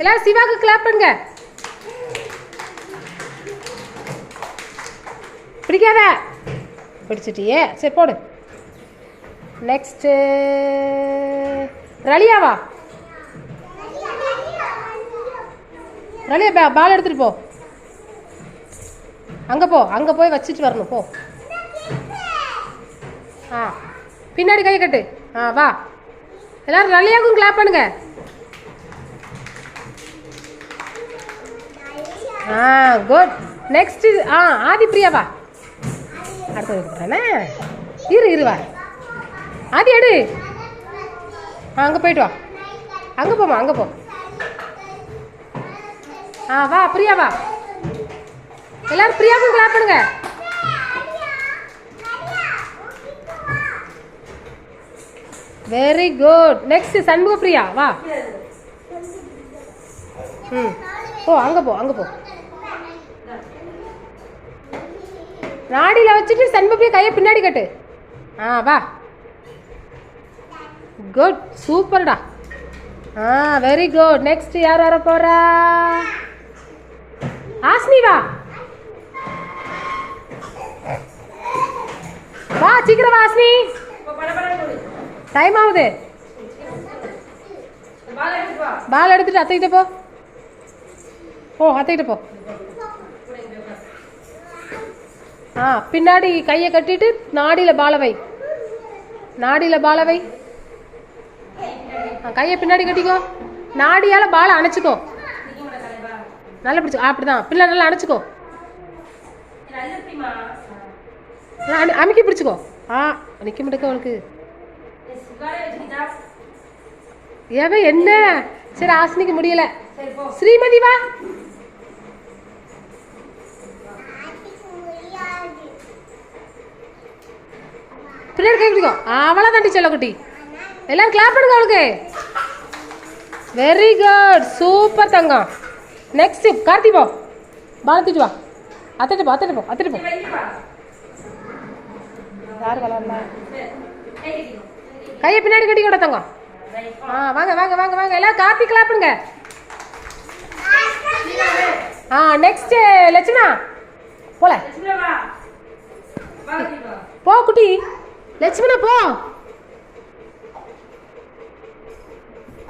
எல்லாரும் சிவாக்கு கிளாப் பண்ணுங்க. பிடிக்காத பிடிச்சிட்டியே, சரி போடு. நெக்ஸ்ட்டு ரலியாவா? ரலியா பால் எடுத்துகிட்டு போ. அங்கே போ, அங்கே போய் வச்சுட்டு வரணும். போ. ஆ பின்னாடி கை கட்டு. ஆ வா. எல்லாரும் ரலியாவுக்கும் கிளாப் பண்ணுங்க. ஆ குட். நெக்ஸ்ட் ஆதி பிரியாவா? அடுத்தது இரு வா. ஆதி எடு. அங்கே போயிட்டு வா. அங்கே போமா, அங்கே போ. வா பிரியா வா. எல்லாரும் பிரியாவுக்கும் கிளாப் பண்ணுங்க. Very good. Next Shanmuga Priya வா. போ, அங்கே போ, அங்கே போ. நாடியில் வச்சுட்டு சண்முக பிரியா கையை பின்னாடி கட்டு. வா. குட், சூப்பர்டா. Very good. நெக்ஸ்ட் யார் வர போறா? ஆஸ்னி வா. வா சீக்கிரம் வா ஆஸ்னி, டைம் ஆகுது. பால் எடுத்துட்டு அத்தைக்கிட்ட போ. அத்தைக்கிட்ட போ. பின்னாடி கையை கட்டிட்டு நாடியில் பால வை. நாடியில் பால வை. கையை பின்னாடி கட்டிக்கோ. நாடியால் பாலை அணைச்சிக்கோ. நல்லா பிடிச்சிக்கோ. அப்படிதான் பிள்ளை நல்லா அணைச்சிக்கோ. அமுக்கி பிடிச்சிக்கோ. நிற்க மாட்டேக்க உனக்கு. ஏவன் என்ன? சரி ஆசினிக்கு முடியல. ஸ்ரீமதி வா. பிள்ளைங்க கை பிடிக்கோ. அவ்வளோதாண்டி செல்லக்குட்டி. எல்லாரும் கிளாப் பண்ணுங்க அவளுக்கு. வெரி குட், சூப்பர் தங்கம். நெக்ஸ்ட் கார்த்தி போ. பால் தூக்கிட்டு வா. அத்திட்டு போ, அத்திட்டு போ, அத்திட்டு போ. யார் விளாட்ல? கையை பின்னாடி கட்டி கூட தங்கம். வாங்க வாங்க வாங்க வாங்க. எல்லாரும் கார்த்தி கிளாப் பண்ணுங்க. நெக்ஸ்ட் லட்சுமணா போல. போ குட்டி. லட்சுமணா போ.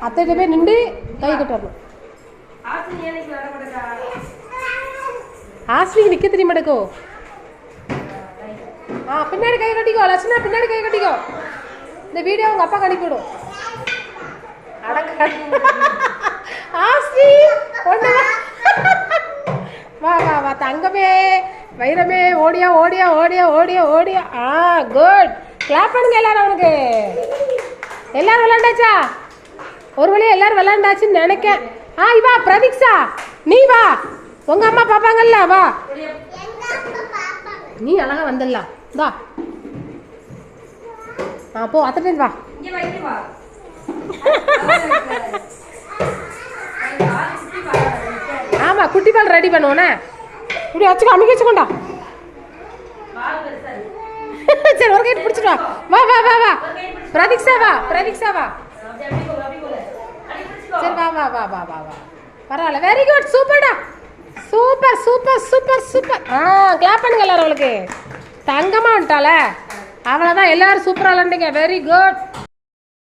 அத்தைகிட்ட போய் நின்று கை கட்டு வரணும். ஆஸ்லிக்கு நிற்க தெரிய மாட்டேக்கோ. பின்னாடி கை கட்டிக்கோ. லட்சுமணா பின்னாடி கை கட்டிக்கோ. இந்த வீடியோ உங்கள் அப்பா அனுப்பிவிடும். ஆஸ்லி ஒன்று வா வா வா. தங்கமே வைரமே ஓடியா ஓடியா ஓடியா ஓடியா ஓடியா. குட். கிளாப் பண்ணுங்க எல்லாரும். அவனுக்கு எல்லாரும் விளாண்டாச்சா? ஒரு வழியா எல்லாரும் விளாண்டாச்சுன்னு நினைக்கேன். இவா பிரதீக்ஷா நீ வா. உங்க அம்மா பாப்பாங்கல்ல, வா. நீ அழகா வந்துடலாம். வா. போ அத்தனை வா. ஆமா குட்டி பால் ரெடி பண்ணுவோண்ணே. இப்படி வச்சுக்கோ, அமுக்கி வச்சுக்கோண்டா. சரி ஒரு கைட்டு பிடிச்சிட்டு வா. வா வா வா வா. பிரதீக்ஷா வா. பிரதீக்ஷா வா. சரி வா வா வா வா வா வா. பரவாயில்ல. வெரி குட், சூப்பர்டா. Super super super super. Clap பண்ணுங்க எல்லாரும். அவளுக்கு தங்கமாக வந்துட்டால. அவ்வளோதான். எல்லாரும் சூப்பராக விளாண்டீங்க. Very good.